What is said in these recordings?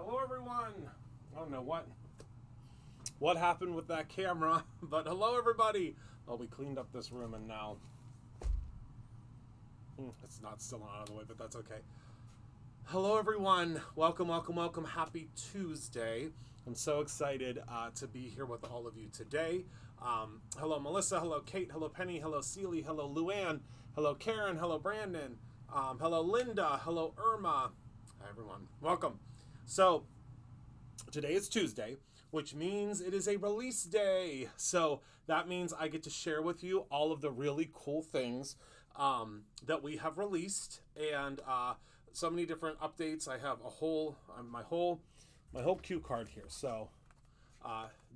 Hello everyone. I don't know what happened with that camera, but hello everybody. Oh, we cleaned up this room and now it's not still not out of the way, but that's okay. Hello everyone. Welcome, welcome, welcome. Happy Tuesday. I'm so excited to be here with all of you today. Hello Melissa, hello Kate, hello Penny, hello Celie, hello Luann, hello Karen, hello Brandon, hello Linda, hello Irma. Hi everyone. Welcome. So today is Tuesday, which means it is a release day. So that means I get to share with you all of the really cool things that we have released, and so many different updates. I have a whole my whole cue card here. So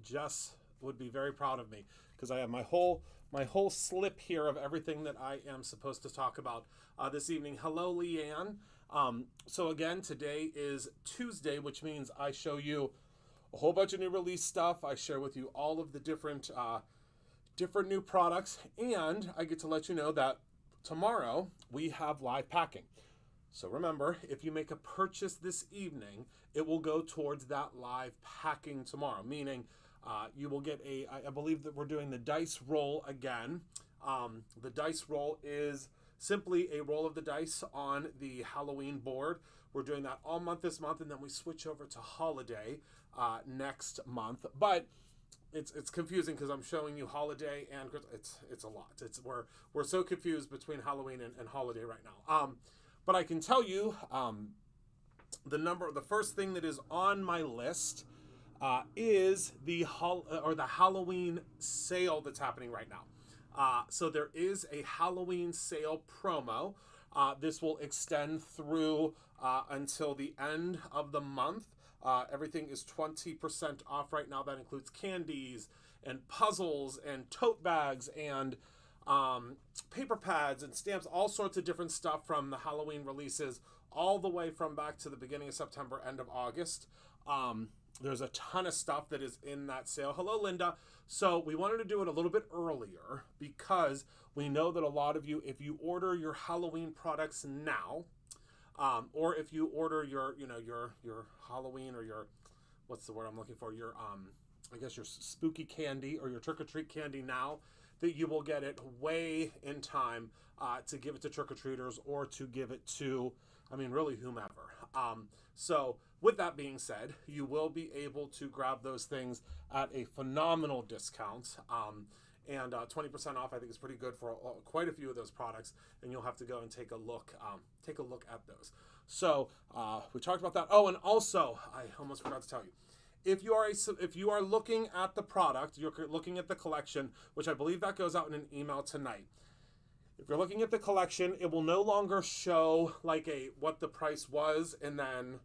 Jess would be very proud of me because I have my whole slip here of everything that I am supposed to talk about this evening. Hello, Leanne. So again, today is Tuesday, which means I show you a whole bunch of new release stuff. I share with you all of the different new products, and I get to let you know that tomorrow we have live packing. So remember, if you make a purchase this evening, it will go towards that live packing tomorrow, meaning you will get I believe that we're doing the dice roll again. The dice roll is simply a roll of the dice on the Halloween board. We're doing that all month this month, and then we switch over to holiday next month. But it's confusing because I'm showing you holiday and it's a lot. We're so confused between Halloween and holiday right now. But I can tell you the first thing that is on my list is the Halloween sale that's happening right now. So there is a Halloween sale promo. This will extend through until the end of the month. Everything is 20% off right now. That includes candies and puzzles and tote bags and paper pads and stamps, all sorts of different stuff from the Halloween releases all the way from back to the beginning of September, end of August. There's a ton of stuff that is in that sale. Hello, Linda. So we wanted to do it a little bit earlier because we know that a lot of you, if you order your Halloween products now, or if you order your Halloween or your, what's the word I'm looking for? Your, I guess your spooky candy or your trick-or-treat candy now, that you will get it way in time to give it to trick-or-treaters or to give it to, really whomever. So with that being said, you will be able to grab those things at a phenomenal discount. And 20% off, I think, is pretty good for quite a few of those products. And you'll have to go and take a look at those. So we talked about that. Oh, and also, I almost forgot to tell you, if you are looking at the product, you're looking at the collection, which I believe that goes out in an email tonight. If you're looking at the collection, it will no longer show like what the price was and then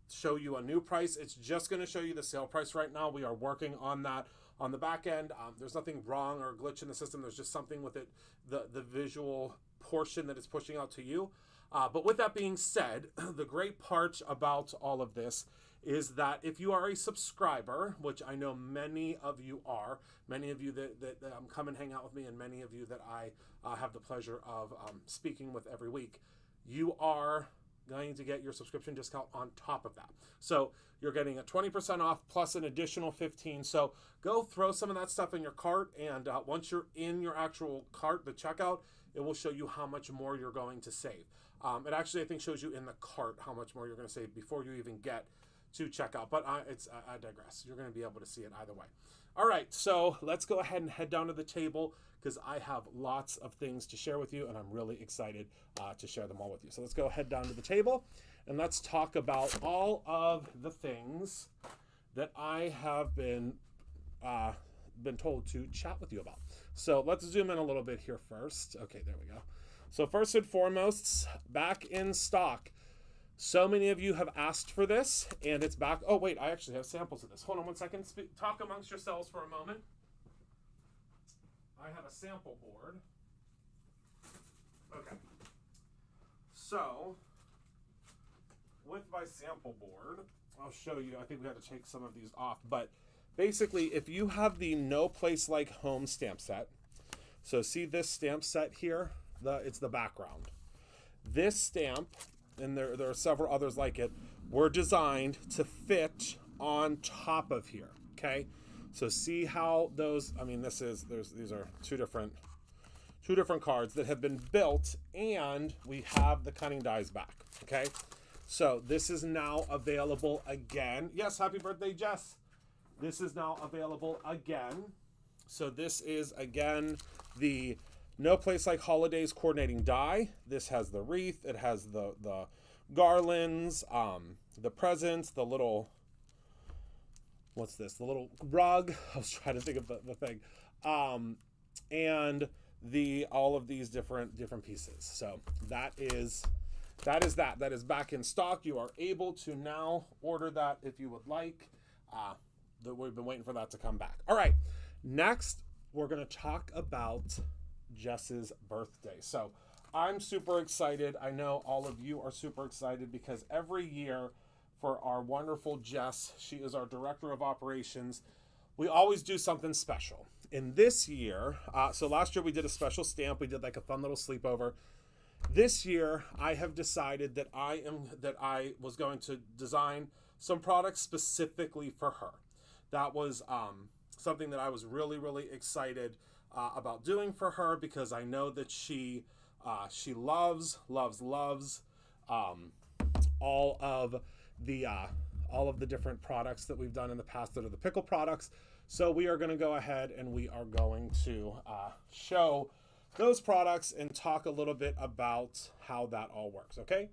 show you a new price. It's just going to show you the sale price right now. We are working on that on the back end. There's nothing wrong or glitch in the system. There's just something with it, the visual portion that it's pushing out to you. But with that being said, the great part about all of this is that if you are a subscriber, which I know many of you are, many of you that come and hang out with me, and many of you that I have the pleasure of speaking with every week, you are going to get your subscription discount on top of that. So you're getting a 20% off plus an additional 15. So go throw some of that stuff in your cart, and once you're in your actual cart, the checkout, it will show you how much more you're going to save. It actually, I think, shows you in the cart how much more you're going to save before you even get to checkout. But I digress. You're going to be able to see it either way. All right, so let's go ahead and head down to the table because I have lots of things to share with you, and I'm really excited to share them all with you. So let's go head down to the table, and let's talk about all of the things that I have been told to chat with you about. So let's zoom in a little bit here first. Okay, there we go. So first and foremost, back in stock. So many of you have asked for this, and it's back. Oh, wait, I actually have samples of this. Hold on one second. Talk amongst yourselves for a moment. I have a sample board. Okay. So, with my sample board, I'll show you. I think we had to take some of these off. But basically, if you have the No Place Like Home stamp set, so see this stamp set here? It's the background. This stamp and there are several others like it, were designed to fit on top of here, okay? So see how those, I mean, these are two different cards that have been built, and we have the cunning dies back, okay? So this is now available again. Yes, happy birthday, Jess. This is now available again. So this is, again, the No Place Like Holidays coordinating die. This has the wreath. It has the garlands, the presents, the little, what's this? The little rug. I was trying to think of the thing. And all of these different pieces. So that is back in stock. You are able to now order that if you would like. We've been waiting for that to come back. All right, next we're going to talk about Jess's birthday. So I'm super excited. I know all of you are super excited because every year for our wonderful Jess, she is our director of operations, we always do something special. In this year, so last year we did a special stamp. We did like a fun little sleepover. This year, I have decided that I was going to design some products specifically for her. That was something that I was really, really excited about doing for her because I know that she loves all of the different products that we've done in the past that are the pickle products. So we are going to go ahead and we are going to show those products and talk a little bit about how that all works, okay?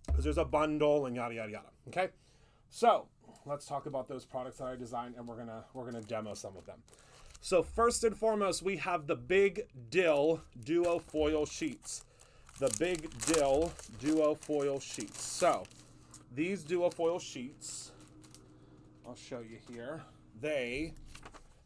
Because there's a bundle and yada yada yada. Okay, so let's talk about those products that I designed, and we're gonna demo some of them. So first and foremost, we have the Big Dill Duo Foil Sheets. The Big Dill Duo Foil Sheets. So these Duo Foil Sheets, I'll show you here. They,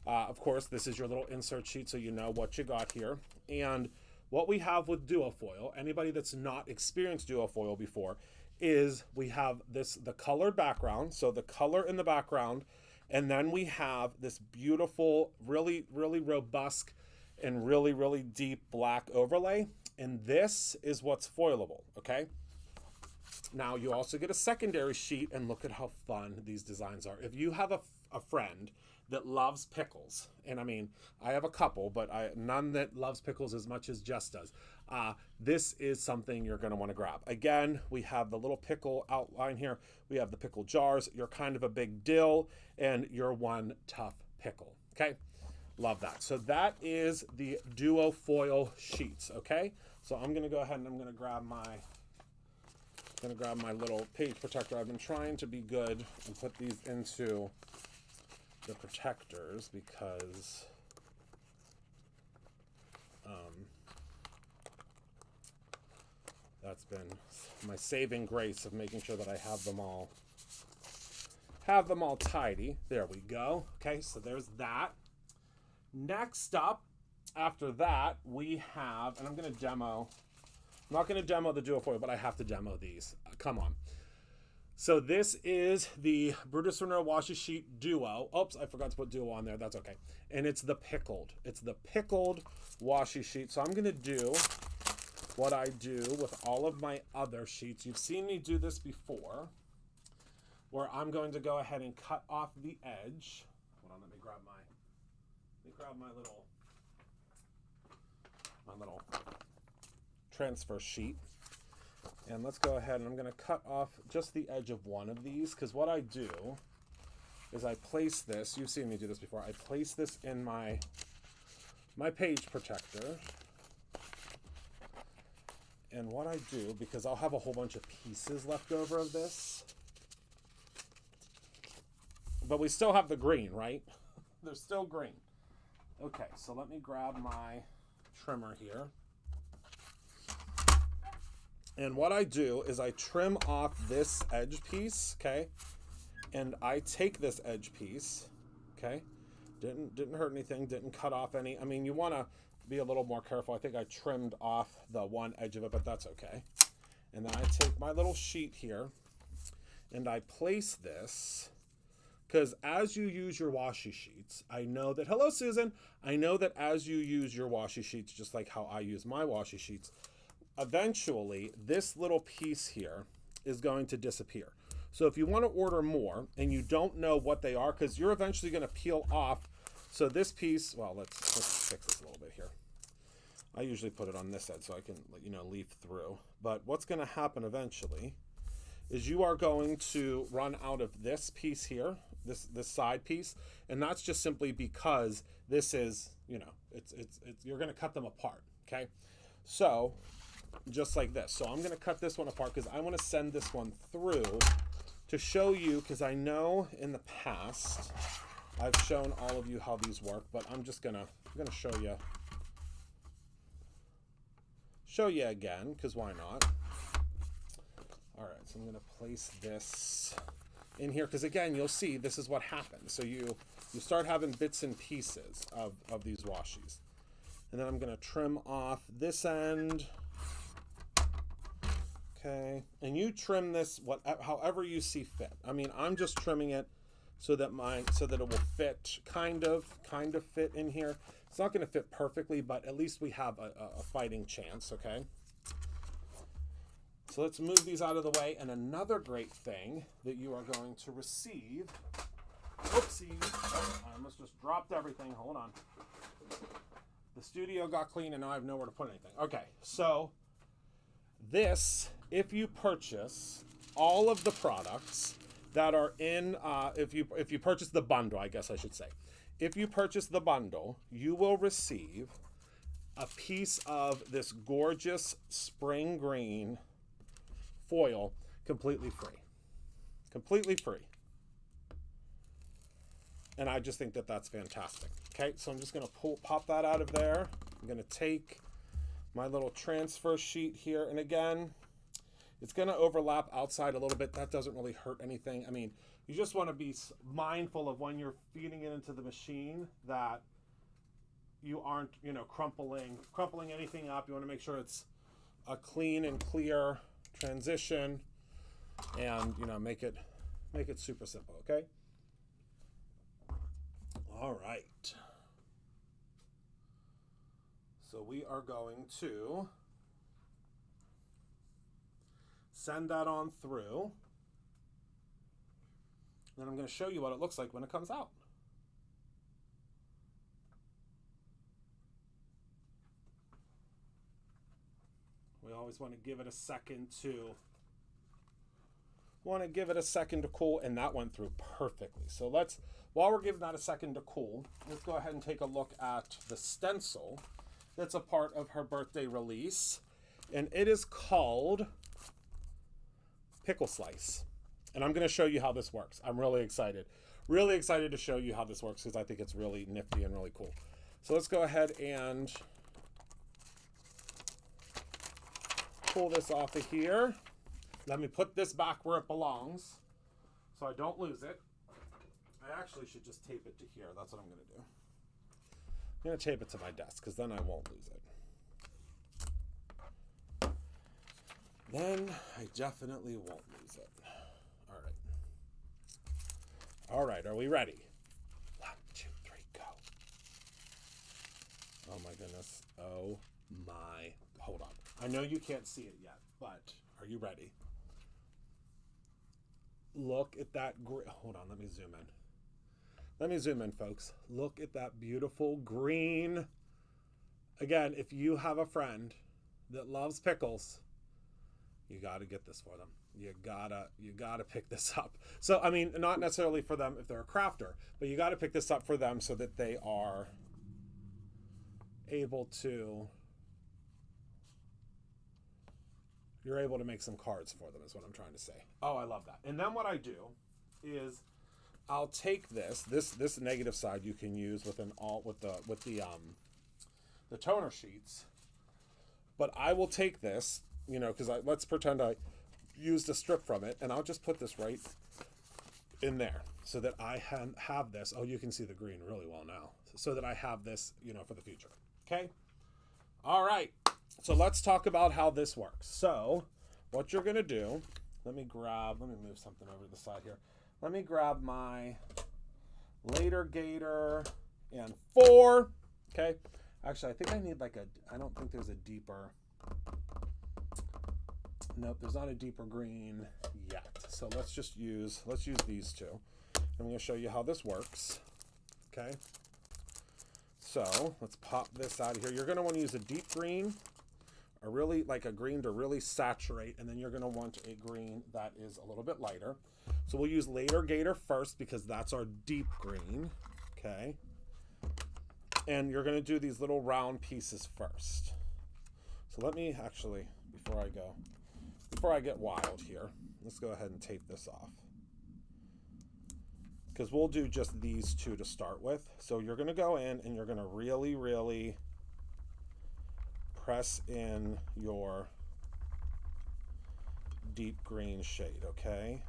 of course, this is your little insert sheet, so you know what you got here. And what we have with Duofoil, anybody that's not experienced Duofoil before, is we have the colored background, so the color in the background, and then we have this beautiful, really, really robust and really, really deep black overlay, and this is what's foilable, okay? Now, you also get a secondary sheet, and look at how fun these designs are. If you have a friend that loves pickles, and I mean, I have a couple, but none that loves pickles as much as Jess does. This is something you're going to want to grab. Again, we have the little pickle outline here. We have the pickle jars. You're kind of a big dill, and you're one tough pickle. Okay, love that. So that is the Duofoil sheets. Okay, so I'm going to go ahead and I'm going to grab my little page protector. I've been trying to be good and put these into the protectors because that's been my saving grace of making sure that I have them all tidy. There we go. Okay, so there's that. Next up, after that, we have, and I'm going to demo. I'm not going to demo the Duofoil, but I have to demo these. Come on. So this is the Brutus Renner Washi Sheet Duo. Oops, I forgot to put Duo on there. That's okay. And it's the pickled. It's the pickled washi sheet. So I'm going to do what I do with all of my other sheets. You've seen me do this before, where I'm going to go ahead and cut off the edge. Hold on, let me grab my little transfer sheet. And let's go ahead and I'm going to cut off just the edge of one of these, because what I do is I place this, you've seen me do this before, I place this in my page protector. And what I do, because I'll have a whole bunch of pieces left over of this, but we still have the green, right? There's still green. Okay, so let me grab my trimmer here. And what I do is I trim off this edge piece, okay? And I take this edge piece, okay? Didn't hurt anything, didn't cut off any. I mean, you want to be a little more careful. I think I trimmed off the one edge of it, but that's okay. And then I take my little sheet here and I place this, because as you use your washi sheets, I know that, hello Susan, I know that as you use your washi sheets, just like how I use my washi sheets, eventually this little piece here is going to disappear. So if you want to order more and you don't know what they are, because you're eventually going to peel off. So this piece, well, let's fix this a little bit here. I usually put it on this side so I can, you know, leaf through. But what's going to happen eventually is you are going to run out of this piece here, this side piece, and that's just simply because this is, you know, it's you're going to cut them apart, okay? So just like this. So I'm going to cut this one apart because I want to send this one through to show you, because I know in the past I've shown all of you how these work, but I'm gonna show you again, because why not? All right, so I'm gonna place this in here, because again, you'll see this is what happens. So you start having bits and pieces of these washies. And then I'm gonna trim off this end. Okay, and you trim this however you see fit. I mean, I'm just trimming it so that it will fit, kind of fit in here. It's not going to fit perfectly, but at least we have a fighting chance. Okay. So let's move these out of the way. And another great thing that you are going to receive. Oopsies! Oh, I almost just dropped everything. Hold on. The studio got clean, and now I have nowhere to put anything. Okay, so this, if you purchase all of the products that are in, if you purchase the bundle, I guess I should say, if you purchase the bundle, you will receive a piece of this gorgeous spring green foil completely free. Completely free. And I just think that that's fantastic. Okay, so I'm just going to pop that out of there. I'm going to take my little transfer sheet here, and again, it's going to overlap outside a little bit. That doesn't really hurt anything. I mean, you just want to be mindful of when you're feeding it into the machine that you aren't, you know, crumpling anything up. You want to make sure it's a clean and clear transition, and, you know, make it super simple. Okay. All right. So we are going to send that on through. Then I'm going to show you what it looks like when it comes out. We always want to give it a second to cool, and that went through perfectly. So while we're giving that a second to cool, let's go ahead and take a look at the stencil that's a part of her birthday release, and it is called Pickle Slice. And I'm going to show you how this works. I'm really excited to show you how this works, because I think it's really nifty and really cool. So let's go ahead and pull this off of here. Let me put this back where it belongs so I don't lose it. I actually should just tape it to here. That's what I'm going to do. I'm going to tape it to my desk, because then I won't lose it. Then I definitely won't lose it. All right. All right, are we ready? 1, 2, 3, go. Oh my goodness. Oh my. Hold on. I know you can't see it yet, but are you ready? Look at that. Hold on, let me zoom in. Let me zoom in, folks. Look at that beautiful green. Again, if you have a friend that loves pickles, you got to get this for them. You gotta pick this up. So, I mean, not necessarily for them if they're a crafter, but you got to pick this up for them so that they are able to, you're able to make some cards for them, is what I'm trying to say. Oh, I love that. And then what I do is I'll take this negative side you can use with the toner sheets, but I will take this, you know, because let's pretend I used a strip from it, and I'll just put this right in there so that I have this. Oh, you can see the green really well now. So that I have this, you know, for the future. Okay. All right. So let's talk about how this works. So what you're going to do, let me move something over to the side here. Let me grab my Later Gator and 4. Okay. Actually, I think I need I don't think there's a deeper. Nope, there's not a deeper green yet. So let's use these two. I'm going to show you how this works. Okay. So let's pop this out of here. You're going to want to use a deep green, a really like a green to really saturate, and then you're going to want a green that is a little bit lighter. So we'll use Later Gator first because that's our deep green. Okay. And you're going to do these little round pieces first. So let me actually, before I get wild here, let's go ahead and tape this off. Because we'll do just these two to start with. So you're going to go in and you're going to really, really press in your deep green shade, okay?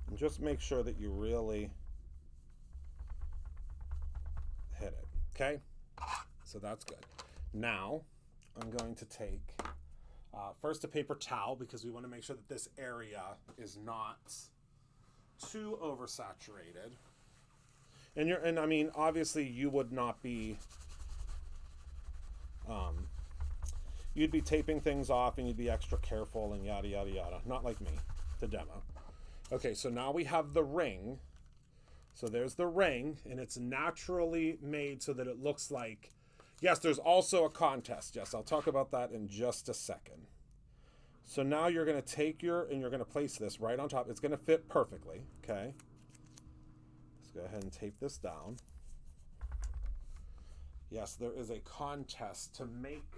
And just make sure that you really hit it, okay? So that's good. Now, I'm going to take first a paper towel because we want to make sure that this area is not too oversaturated. And I mean, obviously you would not be, you'd be taping things off and you'd be extra careful and yada, yada, yada. Not like me, to demo. Okay, so now we have the ring. So there's the ring, and it's naturally made so that it looks like, yes, there's also a contest. Yes, I'll talk about that in just a second. So now you're going to take and you're going to place this right on top. It's going to fit perfectly, okay? Let's go ahead and tape this down. Yes, there is a contest to make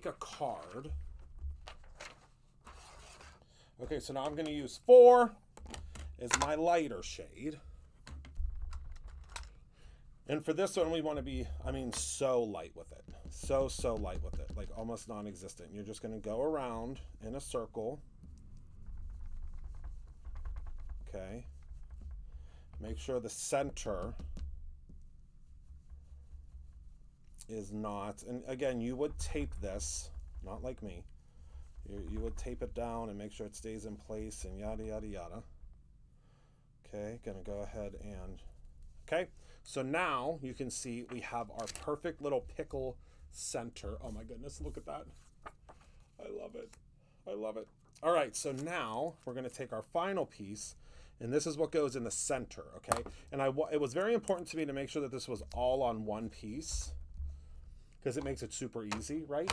a card. Okay, so now I'm going to use 4 as my lighter shade. And for this one, we want to be, I mean, so light with it. So light with it, like almost non-existent. You're just going to go around in a circle. Okay. Make sure the center is not, and again, you would tape this, not like me. You would tape it down and make sure it stays in place and yada, yada, yada. Okay, gonna go ahead and, okay. So now you can see we have our perfect little pickle center. Oh my goodness, look at that. I love it. I love it. All right, so now we're gonna take our final piece, and this is what goes in the center, okay? And it was very important to me to make sure that this was all on one piece because it makes it super easy, right?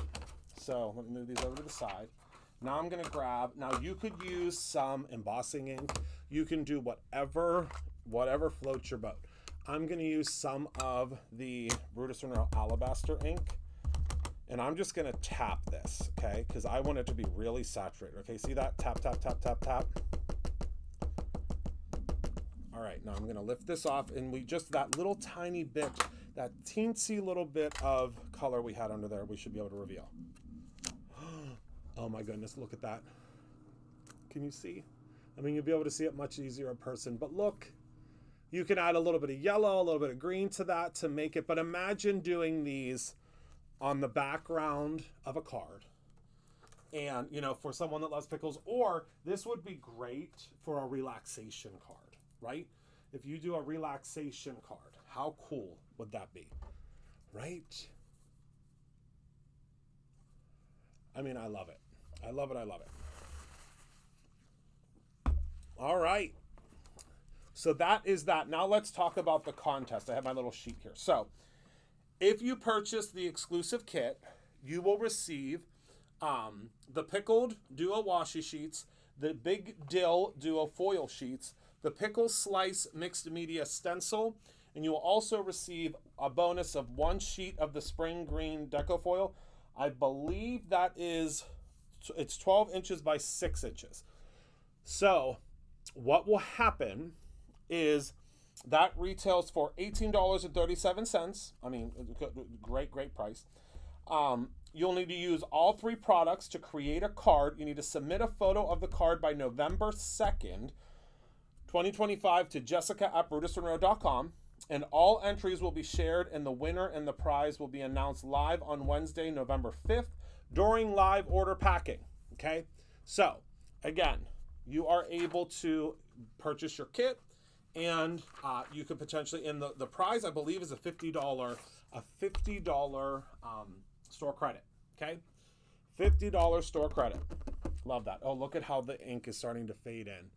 So let me move these over to the side. Now I'm gonna grab, now you could use some embossing ink. You can do whatever floats your boat. I'm gonna use some of the Brutus Monroe Alabaster ink, and I'm just gonna tap this, okay? Because I want it to be really saturated, okay? See that? Tap, tap, tap, tap, tap. All right, now I'm gonna lift this off, and that little tiny bit, that teensy little bit of color we had under there, we should be able to reveal. Oh my goodness, look at that. Can you see? I mean, you'll be able to see it much easier in person, but look, you can add a little bit of yellow, a little bit of green to that to make it, but imagine doing these on the background of a card. And, you know, for someone that loves pickles, or this would be great for a relaxation card, right? If you do a relaxation card, how cool would that be, right? I mean, I love it. I love it. I love it. All right. So that is that. Now let's talk about the contest. I have my little sheet here. So if you purchase the exclusive kit, you will receive the Pickled Duo Washi Sheets, the Big Dill Duo Foil Sheets, the Pickle Slice Mixed Media Stencil, and you will also receive a bonus of 1 sheet of the Spring Green Deco Foil. I believe that it's 12 inches by 6 inches. So what will happen is that retails for $18.37. I mean, great price. You'll need to use all 3 products to create a card. You need to submit a photo of the card by November 2nd, 2025 to jessica@brutusmonroe.com. And all entries will be shared, and the winner and the prize will be announced live on Wednesday, November 5th during live order packing. Okay? So again, you are able to purchase your kit, and you could potentially, and the prize I believe is a $50 store credit. Okay, $50 store credit. Love that. Oh, look at how the ink is starting to fade in.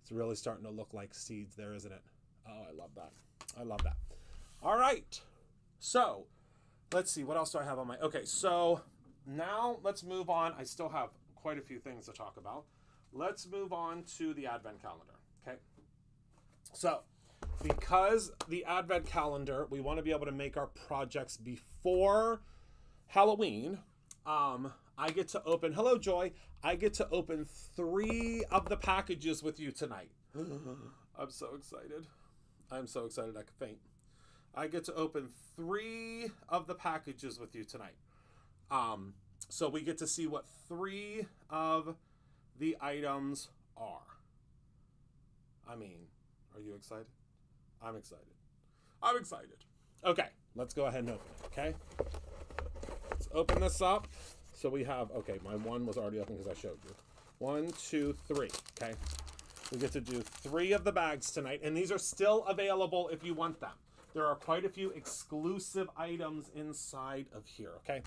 It's really starting to look like seeds there, isn't it? Oh, I love that. I love that. All right. So let's see. What else do I have on my... Okay, so now let's move on. I still have quite a few things to talk about. Let's move on to the Advent calendar. Okay. So because the Advent calendar, we want to be able to make our projects before Halloween. I get to open... Hello, Joy. I get to open 3 of the packages with you tonight. I'm so excited. I'm so excited I could faint. I get to open 3 of the packages with you tonight. So we get to see what 3 of the items are. I mean, are you excited? I'm excited. I'm excited. Okay, let's go ahead and open it, okay? Let's open this up. So we have, okay, my one was already open because I showed you. 1, 2, 3, okay? We get to do 3 of the bags tonight, and these are still available if you want them. There are quite a few exclusive items inside of here, okay?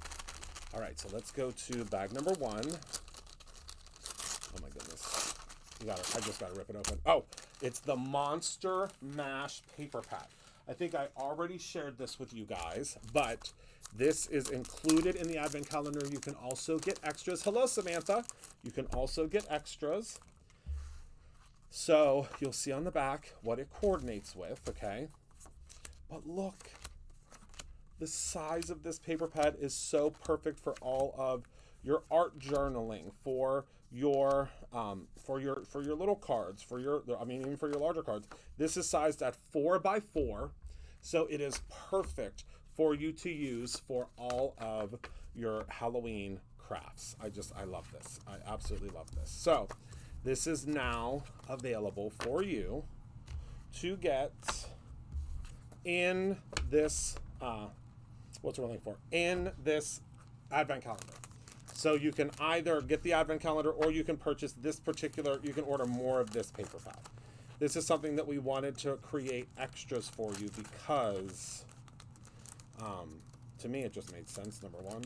All right, so let's go to bag number 1. Oh my goodness. You got it. I just got to rip it open. Oh, it's the Monster Mash paper pad. I think I already shared this with you guys, but this is included in the Advent calendar. You can also get extras. Hello, Samantha. You can also get extras. So you'll see on the back what it coordinates with, okay? But look, the size of this paper pad is so perfect for all of your art journaling, for your little cards, even for your larger cards. This is sized at 4 by 4, so it is perfect for you to use for all of your Halloween crafts. I love this. I absolutely love this. So this is now available for you to get in this, what's it looking for? In this Advent calendar. So you can either get the Advent calendar or you can purchase this particular, you can order more of this paper pad. This is something that we wanted to create extras for you because, to me, it just made sense, number one.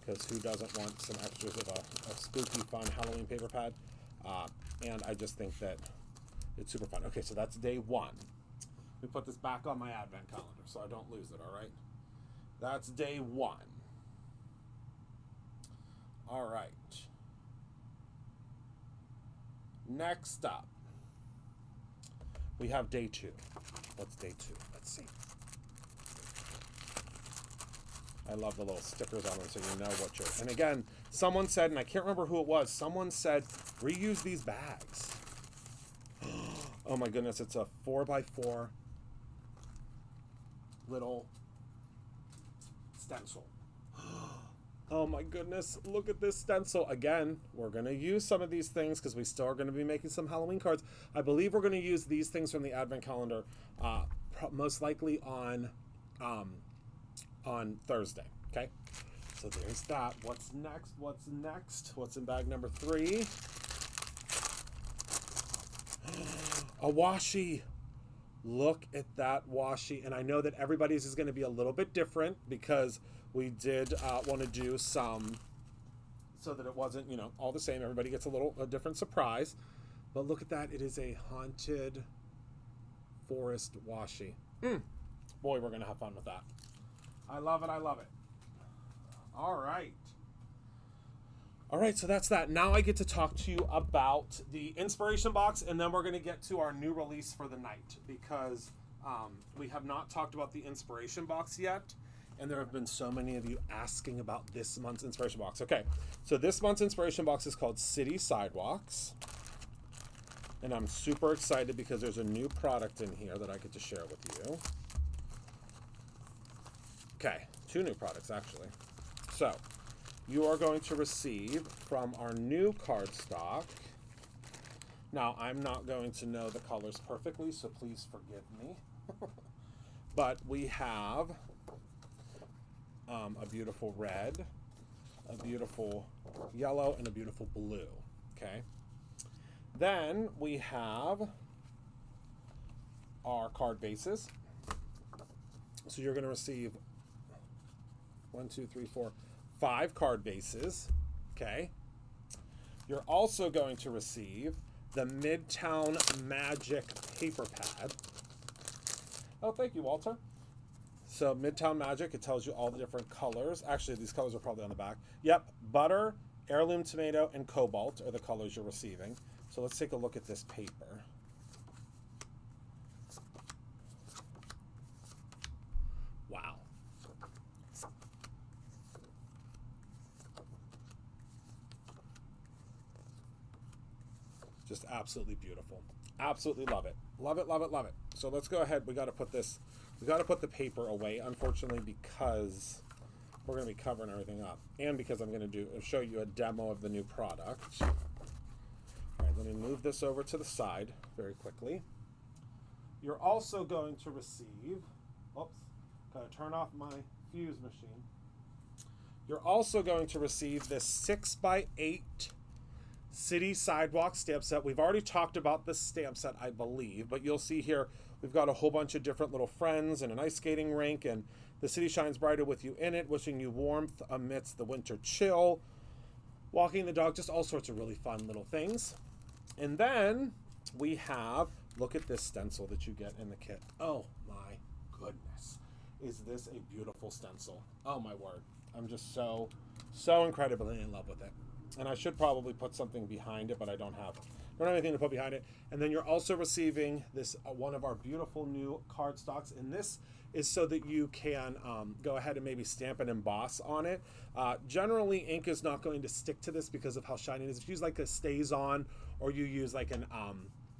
Because who doesn't want some extras of a spooky, fun Halloween paper pad? And I just think that it's super fun. Okay, so that's day 1. Let me put this back on my Advent calendar so I don't lose it, all right? That's day 1. All right. Next up, we have day 2. What's day 2? Let's see. I love the little stickers on them so you know what you're... And again, someone said, and I can't remember who it was, someone said, reuse these bags. Oh my goodness, it's a 4 by 4 little stencil. Oh my goodness, look at this stencil. Again, we're going to use some of these things because we still are going to be making some Halloween cards. I believe we're going to use these things from the Advent calendar most likely on Thursday, okay? So there's that. What's next? What's next? What's in bag number 3? A washi. Look at that washi. And I know that everybody's is going to be a little bit different because we did want to do some so that it wasn't, you know, all the same. Everybody gets a different surprise. But look at that. It is a haunted forest washi. Boy, we're going to have fun with that. I love it. I love it. All right. All right, so that's that. Now I get to talk to you about the inspiration box, and then we're going to get to our new release for the night because we have not talked about the inspiration box yet, and there have been so many of you asking about this month's inspiration box. Okay, so this month's inspiration box is called City Sidewalks, and I'm super excited because there's a new product in here that I get to share with you. Okay, 2 new products actually. So you are going to receive from our new cardstock. Now, I'm not going to know the colors perfectly, so please forgive me. But we have a beautiful red, a beautiful yellow, and a beautiful blue. Okay. Then we have our card bases. So you're going to receive 1, 2, 3, 4, 5 card bases. Okay. You're also going to receive the Midtown Magic paper pad. Oh, thank you, Walter. So Midtown Magic, it tells you all the different colors. Actually, these colors are probably on the back. Yep, butter, heirloom tomato, and cobalt are the colors you're receiving. So let's take a look at this paper. Wow. Just absolutely beautiful. Absolutely love it. Love it, love it, love it. So let's go ahead. We got to put the paper away, unfortunately, because we're going to be covering everything up. And because I'm going to show you a demo of the new product. All right, let me move this over to the side very quickly. You're also going to receive, oops, got to turn off my fuse machine. You're also going to receive this 6x8 City Sidewalk stamp set. We've already talked about this stamp set, I believe, but you'll see here we've got a whole bunch of different little friends and an ice skating rink, and the city shines brighter with you in it, wishing you warmth amidst the winter chill, walking the dog, just all sorts of really fun little things. And then we have, look at this stencil that you get in the kit. Oh my goodness. Is this a beautiful stencil? Oh my word. I'm just so incredibly in love with it. And I should probably put something behind it, but I don't have anything to put behind it. And then you're also receiving this one of our beautiful new cardstocks, and this is so that you can go ahead and maybe stamp and emboss on it. Generally, ink is not going to stick to this because of how shiny it is. If you use like a StazOn or you use like an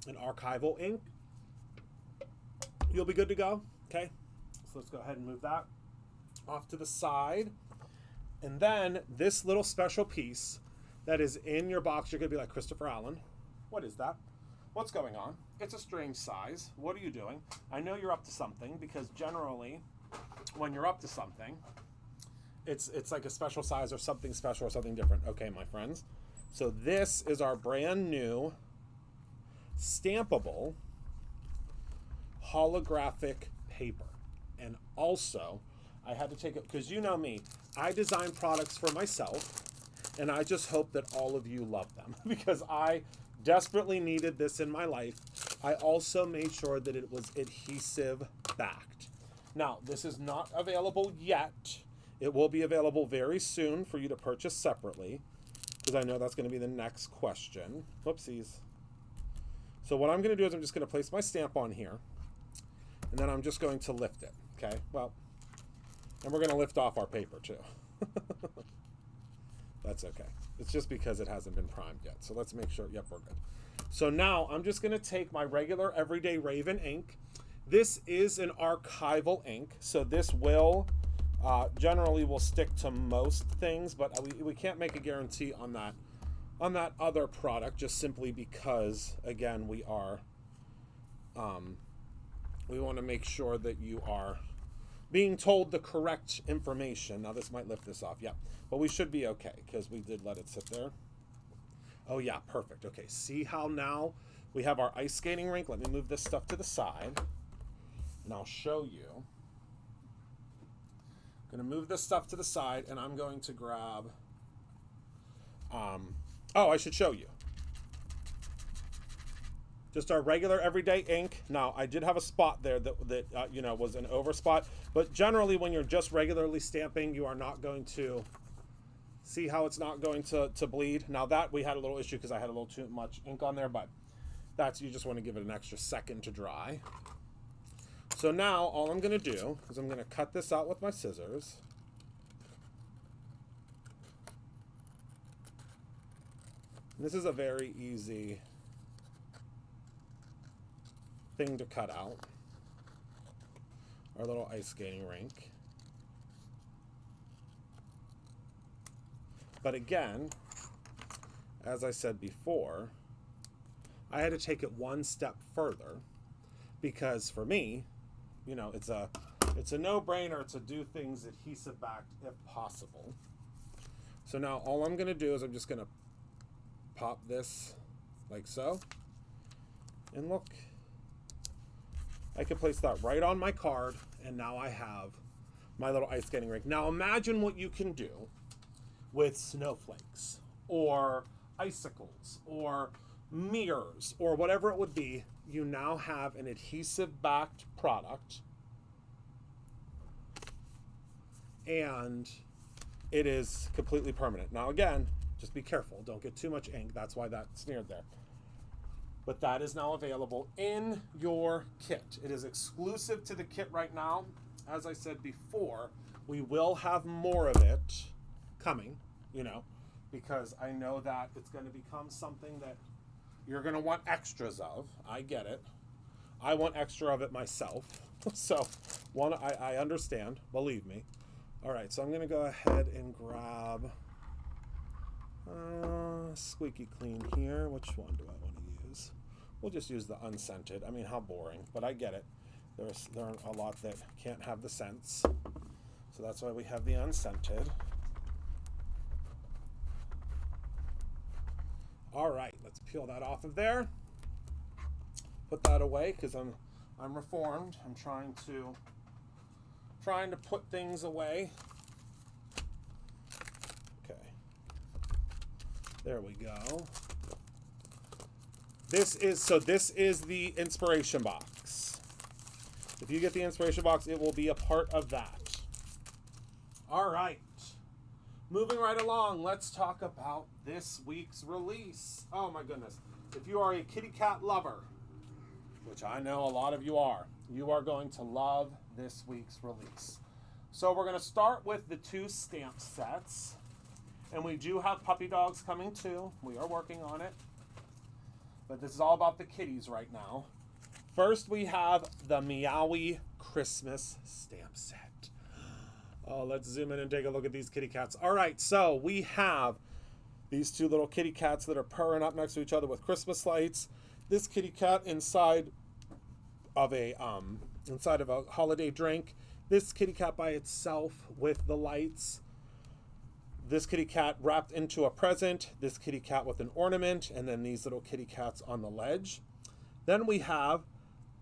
archival ink, you'll be good to go. Okay, so let's go ahead and move that off to the side. And then this little special piece that is in your box, you're going to be like, Christopher Allen, what is that? What's going on? It's a strange size. What are you doing? I know you're up to something, because generally when you're up to something, it's like a special size or something special or something different. Okay, my friends. So this is our brand new stampable holographic paper. And also, I had to take it, because you know me, I design products for myself, and I just hope that all of you love them because I desperately needed this in my life. I also made sure that it was adhesive backed. Now, this is not available yet. It will be available very soon for you to purchase separately, because I know that's going to be the next question. Whoopsies. So what I'm going to do is I'm just going to place my stamp on here, and then I'm just going to lift it, okay? Well, and we're going to lift off our paper too. That's okay. It's just because it hasn't been primed yet. So let's make sure, yep, we're good. So now I'm just gonna take my regular Everyday Raven ink. This is an archival ink, so this will, generally will stick to most things, but we can't make a guarantee on that other product, just simply because, again, we are, we wanna make sure that you are being told the correct information. Now this might lift this off, yeah, but we should be okay because we did let it sit there. Oh yeah, perfect. Okay, see how now we have our ice skating rink. Let me move this stuff to the side and I'll show you. I'm gonna move this stuff to the side and I'm going to grab, oh, I should show you. Just our regular everyday ink. Now, I did have a spot there that you know, was an over spot, but generally when you're just regularly stamping, you are not going to see how it's not going to bleed. Now that we had a little issue because I had a little too much ink on there, but that's, you just want to give it an extra second to dry. So now all I'm going to do is I'm going to cut this out with my scissors. And this is a very easy thing to cut out. Our little ice skating rink. But again, as I said before, I had to take it one step further because for me, you know, it's a no-brainer to do things adhesive backed if possible. So now all I'm going to do is I'm just going to pop this like so. And look, I can place that right on my card, and now I have my little ice skating rink. Now imagine what you can do with snowflakes or icicles or mirrors or whatever it would be. You now have an adhesive backed product, and it is completely permanent. Now again, just be careful, don't get too much ink, that's why that's smeared there. But that is now available in your kit. It is exclusive to the kit right now. As I said before, we will have more of it coming, because I know that it's going to become something that you're going to want extras of. I get it. I want extra of it myself. So I understand, believe me. All right, so I'm going to go ahead and grab Squeaky Clean here. Which one do I want to use? We'll just use the unscented. I mean, how boring, but I get it. There are a lot that can't have the scents. So that's why we have the unscented. All right, let's peel that off of there. Put that away because I'm reformed. I'm trying to put things away. Okay. There we go. This is the inspiration box. If you get the inspiration box, it will be a part of that. All right. Moving right along, let's talk about this week's release. Oh my goodness. If you are a kitty cat lover, which I know a lot of you are going to love this week's release. So we're going to start with the 2 stamp sets. And we do have puppy dogs coming too. We are working on it. But this is all about the kitties right now. First, we have the Meowie Christmas stamp set. Oh, let's zoom in and take a look at these kitty cats. All right, so we have these 2 little kitty cats that are purring up next to each other with Christmas lights. This kitty cat inside of a holiday drink. This kitty cat by itself with the lights. This kitty cat wrapped into a present. This kitty cat with an ornament, and then these little kitty cats on the ledge. Then we have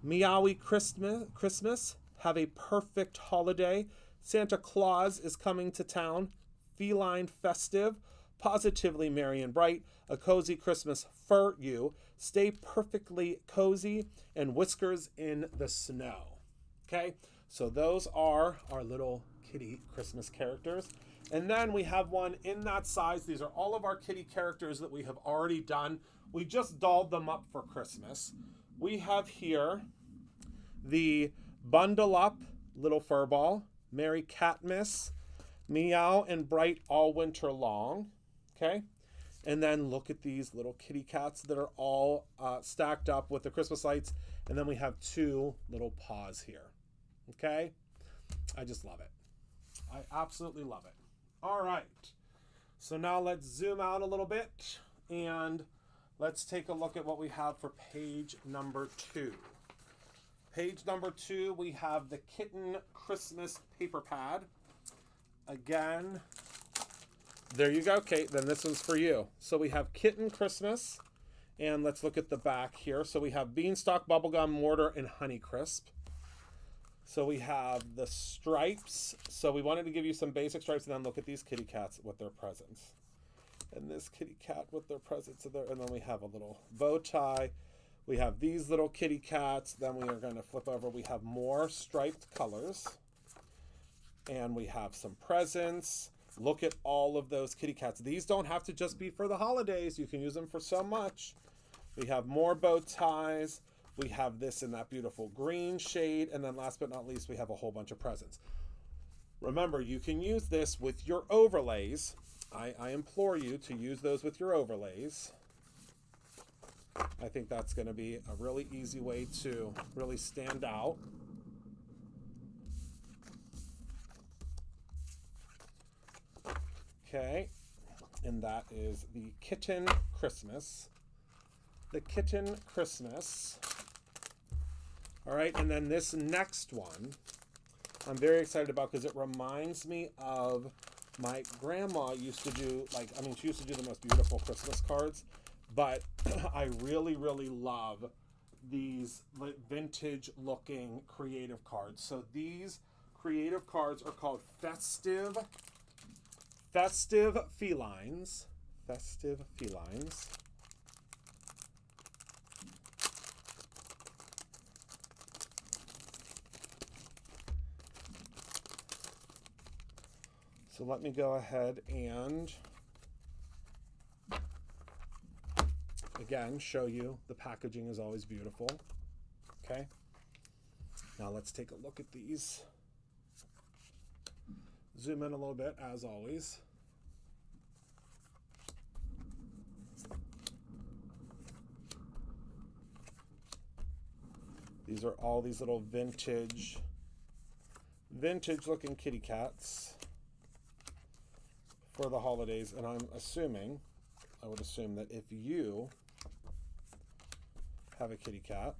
Meowie Christmas. Have a perfect holiday. Santa Claus is coming to town. Feline festive. Positively merry and bright. A cozy Christmas for you. Stay perfectly cozy. And whiskers in the snow. Okay, so those are our little kitty Christmas characters. And then we have one in that size. These are all of our kitty characters that we have already done. We just dolled them up for Christmas. We have here the Bundle Up Little Furball, Merry Catmas, Meow and Bright all winter long. Okay. And then look at these little kitty cats that are all stacked up with the Christmas lights. And then we have 2 little paws here. Okay. I just love it. I absolutely love it. All right. So now let's zoom out a little bit and let's take a look at what we have for page number 2. Page number 2, we have the Kitten Christmas paper pad. Again, there you go, Kate. Then this one's for you. So we have Kitten Christmas, and let's look at the back here. So we have Beanstalk, Bubblegum, Mortar, and Honeycrisp. So we have the stripes. So we wanted to give you some basic stripes, and then look at these kitty cats with their presents. And this kitty cat with their presents, and then we have a little bow tie. We have these little kitty cats. Then we are going to flip over. We have more striped colors. And we have some presents. Look at all of those kitty cats. These don't have to just be for the holidays. You can use them for so much. We have more bow ties. We have this in that beautiful green shade. And then last but not least, we have a whole bunch of presents. Remember, you can use this with your overlays. I implore you to use those with your overlays. I think that's going to be a really easy way to really stand out. Okay, and that is the Kitten Christmas. The Kitten Christmas. All right, and then this next one, I'm very excited about because it reminds me of my grandma used to do, she used to do the most beautiful Christmas cards. but I really, really love these vintage looking creative cards. So these creative cards are called Festive Felines. Festive Felines. So let me go ahead and again show you the packaging is always beautiful. Okay. Now let's take a look at these. Zoom in a little bit as always. These are all these little vintage looking kitty cats for the holidays, and I would assume that if you have a kitty cat,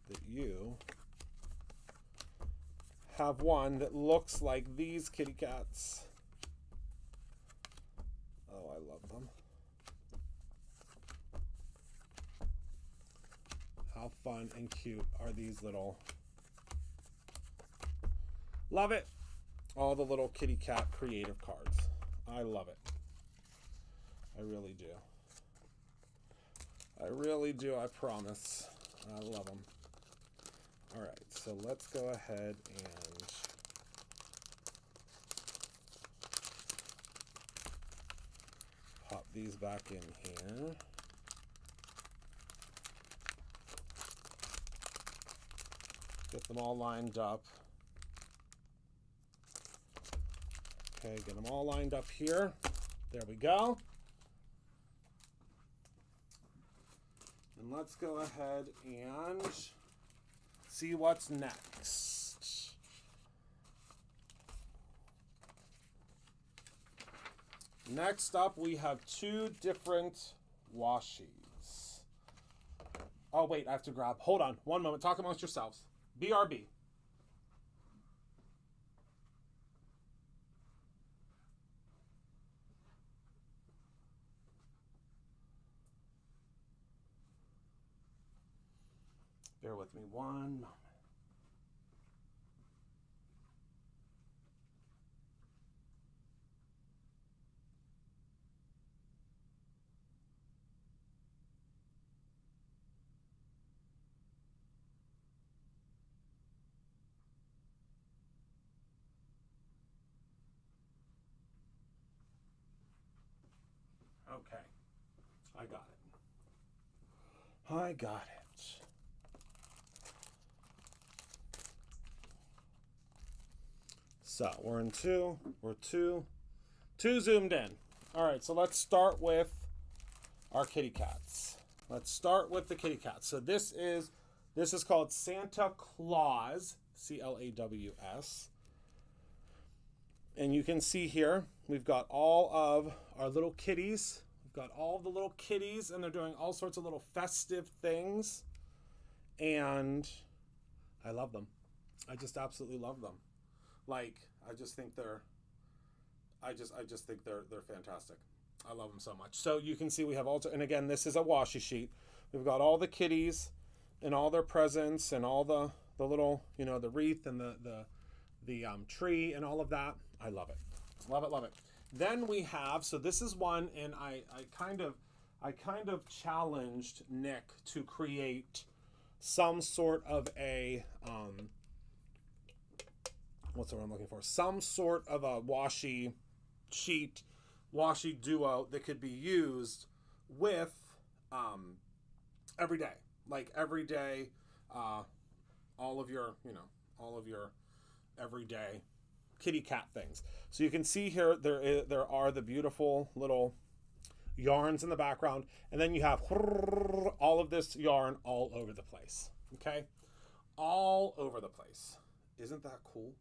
that you have one that looks like these kitty cats. Oh, I love them. How fun and cute are these little... Love it. All the little kitty cat creative cards. I love it. I really do. I really do, I promise. I love them. All right, so let's go ahead and pop these back in here. Get them all lined up. Okay, get them all lined up here. There we go. And let's go ahead and see what's next. Next up, we have two different washies. Oh, wait, I have to grab. Hold on, one moment. Talk amongst yourselves. BRB. Bear with me one moment. Okay, I got it. I got it. So we're in two. We're two zoomed in. All right, so let's start with our kitty cats. Let's start with the kitty cats. So this is called Santa Claws, Claws. And you can see here, we've got all of our little kitties. We've got all the little kitties, and they're doing all sorts of little festive things. And I love them. I just absolutely love them. Like, I just think they're fantastic. I love them so much. So you can see we have and again, this is a washi sheet. We've got all the kitties and all their presents and all the little, you know, the wreath and the tree and all of that. I love it. Love it, love it. Then we have, so this is one, and I kind of challenged Nick to create some sort of a what's the word I'm looking for? Some sort of a washi sheet, washi duo that could be used with every day. Like every day, all of your everyday kitty cat things. So you can see here there are the beautiful little yarns in the background, and then you have all of this yarn all over the place. Okay, all over the place. Isn't that cool?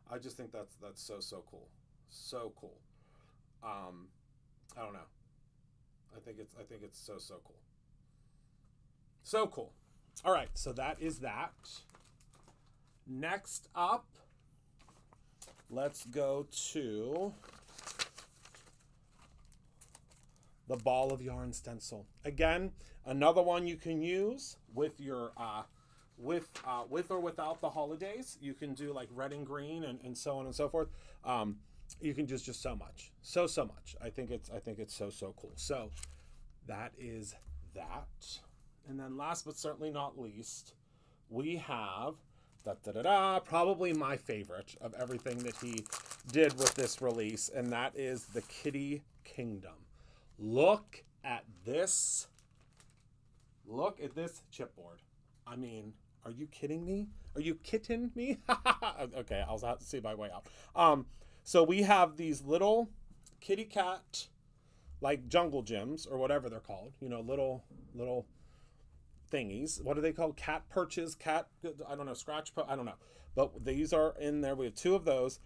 I just think that's so cool. So cool. I don't know. I think it's so cool. So cool. All right, so that is that. Next up, let's go to the ball of yarn stencil. Again, another one you can use with your with or without the holidays. You can do like red and green and so on and so forth. You can just so much, so much. I think it's so cool. So that is that. And then last but certainly not least, we have probably my favorite of everything that he did with this release, and that is the Kitty Kingdom. Look at this. Look at this chipboard. I mean, are you kidding me? Are you kidding me? Okay, I'll have to see my way out. So we have these little kitty cat, like jungle gyms or whatever they're called. You know, little thingies. What are they called? Cat perches, I don't know, I don't know. But these are in there. We have 2 of those.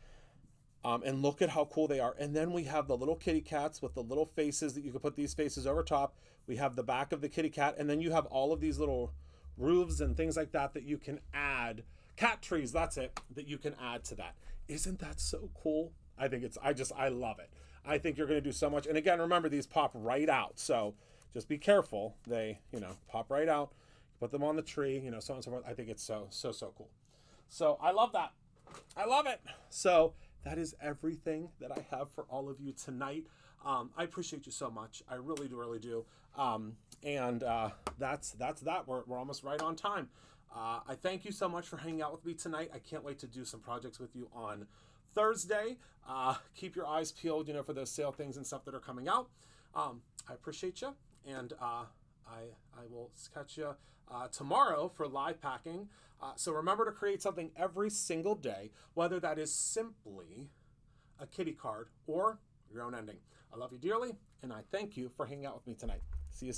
And look at how cool they are. And then we have the little kitty cats with the little faces that you can put these faces over top. We have the back of the kitty cat. And then you have all of these little roofs and things like that that you can add. Cat trees, that's it, that you can add to that. Isn't that so cool? I think I love it. I think you're going to do so much. And again, remember, these pop right out. So just be careful. They, pop right out. Put them on the tree, so on and so forth. I think it's so cool. So I love that. I love it. So that is everything that I have for all of you tonight. I appreciate you so much. I really do. And that's that. We're almost right on time. I thank you so much for hanging out with me tonight. I can't wait to do some projects with you on Thursday. Keep your eyes peeled, for those sale things and stuff that are coming out. I appreciate you, and I will catch you tomorrow for live packing. So remember to create something every single day, whether that is simply a kitty card or your own ending. I love you dearly, and I thank you for hanging out with me tonight. See you soon.